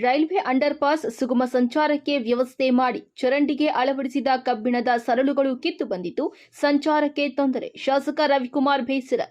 Railway underpass ಸುಗಮ ಸಂಚಾರಕ್ಕೆ ವ್ಯವಸ್ಥೆ ಮಾಡಿ ಚರಂಡಿಗೆ ಅಳವಡಿಸಿದ ಕಬ್ಬಿಣದ ಸರಳುಗಳು ಕಿತ್ತು ಬಂದಿದ್ದು ಸಂಚಾರಕ್ಕೆ ತೊಂದರೆ. ಶಾಸಕ ರವಿಕುಮಾರ್ ಬೇಸರ.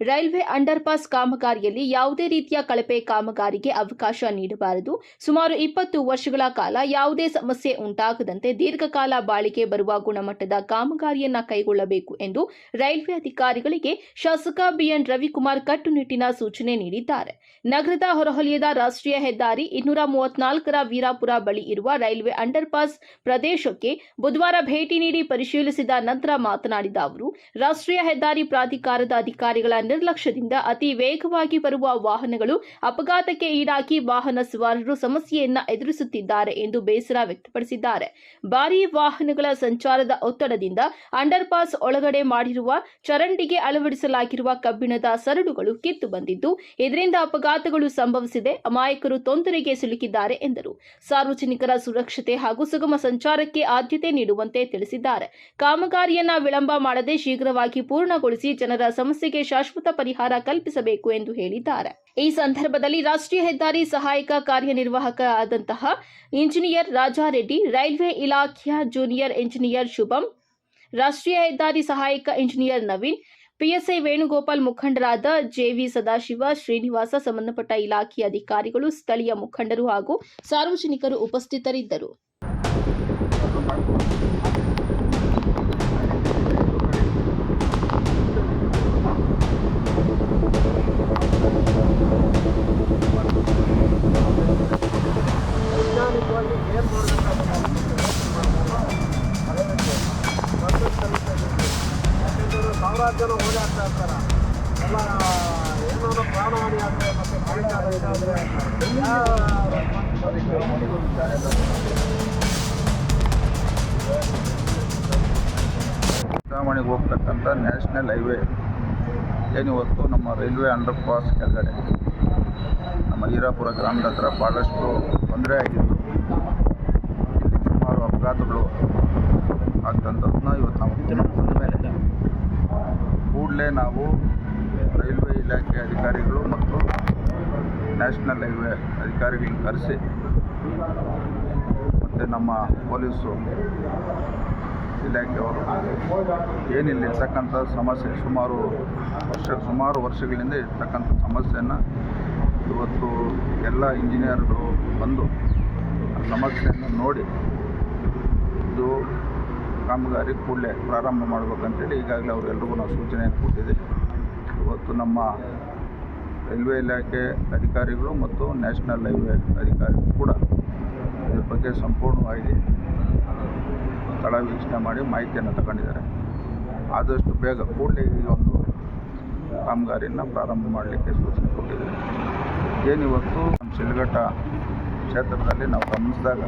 ರೈಲ್ವೆ ಅಂಡರ್ಪಾಸ್ ಕಾಮಗಾರಿಯಲ್ಲಿ ಯಾವುದೇ ರೀತಿಯ ಕಳಪೆ ಕಾಮಗಾರಿಗೆ ಅವಕಾಶ ನೀಡಬಾರದು. ಸುಮಾರು 20 ವರ್ಷಗಳ ಕಾಲ ಯಾವುದೇ ಸಮಸ್ಯೆ ಉಂಟಾಗದಂತೆ ದೀರ್ಘಕಾಲ ಬಾಳಿಕೆ ಬರುವ ಗುಣಮಟ್ಟದ ಕಾಮಗಾರಿಯನ್ನ ಕೈಗೊಳ್ಳಬೇಕು ಎಂದು ರೈಲ್ವೆ ಅಧಿಕಾರಿಗಳಿಗೆ ಶಾಸಕ ಬಿಎನ್ ರವಿಕುಮಾರ್ ಕಟ್ಟುನಿಟ್ಟಿನ ಸೂಚನೆ ನೀಡಿದ್ದಾರೆ. ನಗರದ ಹೊರವಲಯದ ರಾಷ್ಟ್ರೀಯ ಹೆದ್ದಾರಿ 234ರ ವೀರಾಪುರ ಬಳಿ ಇರುವ ರೈಲ್ವೆ ಅಂಡರ್ಪಾಸ್ ಪ್ರದೇಶಕ್ಕೆ ಬುಧವಾರ ಭೇಟಿ ನೀಡಿ ಪರಿಶೀಲಿಸಿದ ನಂತರ ಮಾತನಾಡಿದ ಅವರು, ರಾಷ್ಟ್ರೀಯ ಹೆದ್ದಾರಿ ಪ್ರಾಧಿಕಾರದ ಅಧಿಕಾರಿಗಳ ನಿರ್ಲಕ್ಷ್ಯದಿಂದ ಅತಿ ವೇಗವಾಗಿ ಬರುವ ವಾಹನಗಳು ಅಪಘಾತಕ್ಕೆ ಈಡಾಗಿ ವಾಹನ ಸವಾರರು ಸಮಸ್ಯೆಯನ್ನ ಎದುರಿಸುತ್ತಿದ್ದಾರೆ ಎಂದು ಬೇಸರ ವ್ಯಕ್ತಪಡಿಸಿದ್ದಾರೆ. ಭಾರೀ ವಾಹನಗಳ ಸಂಚಾರದ ಒತ್ತಡದಿಂದ ಅಂಡರ್ಪಾಸ್ ಒಳಗಡೆ ಮಾಡಿರುವ ಚರಂಡಿಗೆ ಅಳವಡಿಸಲಾಗಿರುವ ಕಬ್ಬಿಣದ ಸರಳುಗಳು ಕಿತ್ತು ಬಂದಿದ್ದು ಇದರಿಂದ ಅಪಘಾತಗಳು ಸಂಭವಿಸಿದೆ. ಅಮಾಯಕರು ತೊಂದರೆಗೆ ಸಿಲುಕಿದ್ದಾರೆ ಎಂದರು. ಸಾರ್ವಜನಿಕರ ಸುರಕ್ಷತೆ ಹಾಗೂ ಸುಗಮ ಸಂಚಾರಕ್ಕೆ ಆದ್ಯತೆ ನೀಡುವಂತೆ ತಿಳಿಸಿದ್ದಾರೆ. ಕಾಮಗಾರಿಯನ್ನ ವಿಳಂಬ ಮಾಡದೆ ಶೀಘ್ರವಾಗಿ ಪೂರ್ಣಗೊಳಿಸಿ ಜನರ ಸಮಸ್ಯೆಗೆ ಶಾಶ್ವತ ಪರಿಹಾರ ಕಲ್ಪಿಸಬೇಕು ಎಂದು ಹೇಳಿದ್ದಾರೆ. ಈ ಸಂದರ್ಭದಲ್ಲಿ ರಾಷ್ಟ್ರೀಯ ಹೆದ್ದಾರಿ ಸಹಾಯಕ ಕಾರ್ಯನಿರ್ವಾಹಕ ಆದಂತಹ ಇಂಜಿನಿಯರ್ ರಾಜಾರೆಡ್ಡಿ, ರೈಲ್ವೆ ಇಲಾಖೆಯ ಜೂನಿಯರ್ ಇಂಜಿನಿಯರ್ ಶುಭಂ, ರಾಷ್ಟ್ರೀಯ ಹೆದ್ದಾರಿ ಸಹಾಯಕ ಇಂಜಿನಿಯರ್ ನವೀನ್, ಪಿಎಸ್ಐ ವೇಣುಗೋಪಾಲ್, ಮುಖಂಡರಾದ ಜೆವಿ ಸದಾಶಿವ, ಶ್ರೀನಿವಾಸ, ಸಂಬಂಧಪಟ್ಟ ಇಲಾಖೆಯ ಅಧಿಕಾರಿಗಳು, ಸ್ಥಳೀಯ ಮುಖಂಡರು ಹಾಗೂ ಸಾರ್ವಜನಿಕರು ಉಪಸ್ಥಿತರಿದ್ದರು. ಸಾವಿರಾರು ಜನ ಓಡಾಡ್ತಾ ಇರ್ತಾರೆ. ಎಲ್ಲ ಏನಾದ್ರು ಪ್ರಾಣಹಾನಿ ಆದರೆ ಮತ್ತೆ ಚಿಂತಾಮಣಿಗೆ ಹೋಗ್ತಕ್ಕಂಥ ನ್ಯಾಷನಲ್ ಹೈವೇ ಏನಿವತ್ತು ನಮ್ಮ ರೈಲ್ವೆ ಅಂಡರ್ ಪಾಸ್ ಕೆಳಗಡೆ ನಮ್ಮ ವೀರಾಪುರ ಗ್ರಾಮದ ಹತ್ರ ಭಾಳಷ್ಟು ತೊಂದರೆ ಆಗಿತ್ತು. ಇಲ್ಲಿ ಸುಮಾರು ಅಪಘಾತಗಳು ಆಗ್ತಂಥದ್ದನ್ನ ಇವತ್ತು ನಾವು ಬಂದ ಮೇಲೆ ಕೂಡಲೇ ನಾವು ರೈಲ್ವೆ ಇಲಾಖೆ ಅಧಿಕಾರಿಗಳು ಮತ್ತು ನ್ಯಾಷನಲ್ ಹೈವೇ ಅಧಿಕಾರಿಗಳನ್ನ ಕರೆಸಿ ಮತ್ತು ನಮ್ಮ ಪೊಲೀಸು ಇಲಾಖೆಯವರು ಏನಿಲ್ಲಿರ್ತಕ್ಕಂಥ ಸಮಸ್ಯೆ ಸುಮಾರು ವರ್ಷಗಳಿಂದ ಇರ್ತಕ್ಕಂಥ ಸಮಸ್ಯೆಯನ್ನು ಇವತ್ತು ಎಲ್ಲ ಇಂಜಿನಿಯರ್ಗಳು ಬಂದು ಆ ಸಮಸ್ಯೆಯನ್ನು ನೋಡಿ ಇದು ಕಾಮಗಾರಿ ಕೂಡಲೇ ಪ್ರಾರಂಭ ಮಾಡಬೇಕಂತೇಳಿ ಈಗಾಗಲೇ ಅವರೆಲ್ಲರಿಗೂ ನಾವು ಸೂಚನೆಯನ್ನು ಕೊಟ್ಟಿದ್ದೀವಿ. ಇವತ್ತು ನಮ್ಮ ರೈಲ್ವೆ ಇಲಾಖೆ ಅಧಿಕಾರಿಗಳು ಮತ್ತು ನ್ಯಾಷನಲ್ ಹೈವೇ ಅಧಿಕಾರಿಗಳು ಕೂಡ ಇದ್ರ ಬಗ್ಗೆ ಸಂಪೂರ್ಣವಾಗಿ ಸ್ಥಳ ವೀಕ್ಷಣೆ ಮಾಡಿ ಮಾಹಿತಿಯನ್ನು ತಗೊಂಡಿದ್ದಾರೆ. ಆದಷ್ಟು ಬೇಗ ಕೂಡಲೇ ಈ ಒಂದು ಕಾಮಗಾರಿಯನ್ನು ಪ್ರಾರಂಭ ಮಾಡಲಿಕ್ಕೆ ಸೂಚನೆ ಕೊಟ್ಟಿದ್ದೀವಿ. ಏನಿವತ್ತು ನಮ್ಮ ಶಿಲ್ಘಟ್ಟ ಕ್ಷೇತ್ರದಲ್ಲಿ ನಾವು ಗಮನಿಸಿದಾಗ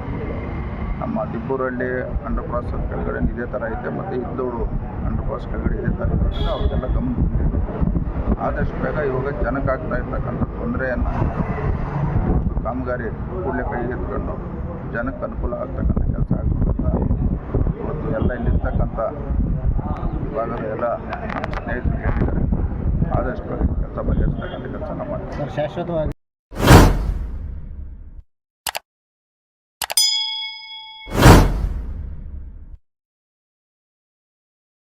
ನಮ್ಮ ದಿಬ್ಬೂರಹಳ್ಳಿ ಅಂಡರ್ ಪಾಸ್ ಕೆಳಗಡೆ ಇದೇ ಥರ ಐತೆ ಮತ್ತು ಇದ್ದೋಡು ಅಂಡರ್ ಪಾಸ್ ಕೆಳಗಡೆ ಇದೇ ಥರ ಇದೆ. ಅವ್ರಿಗೆಲ್ಲ ಗಮನ ಬಂದಿದೆ. ಆದಷ್ಟು ಬೇಗ ಇವಾಗ ಜನಕ್ಕಾಗ್ತಾ ಇರ್ತಕ್ಕಂಥ ತೊಂದರೆಯನ್ನು ಕಾಮಗಾರಿ ಕೂಡಲೇ ಕೈಗೆತ್ಕೊಂಡು ಜನಕ್ಕೆ ಅನುಕೂಲ ಆಗ್ತಕ್ಕಂಥ ಕೆಲಸ ಆಗ್ತಕ್ಕಂಥ ಇವತ್ತು ಎಲ್ಲ ಇಲ್ಲಿರ್ತಕ್ಕಂಥ ವಿಭಾಗದ ಎಲ್ಲ ಸ್ನೇಹಿತರು ಹೇಳಿದ್ದಾರೆ. ಆದಷ್ಟು ಕೆಲಸ ಬಗೆಹರಿಸ್ತಕ್ಕಂಥ ಕೆಲಸ ಮಾಡ್ತಾರೆ. ಶಾಶ್ವತವಾಗಿ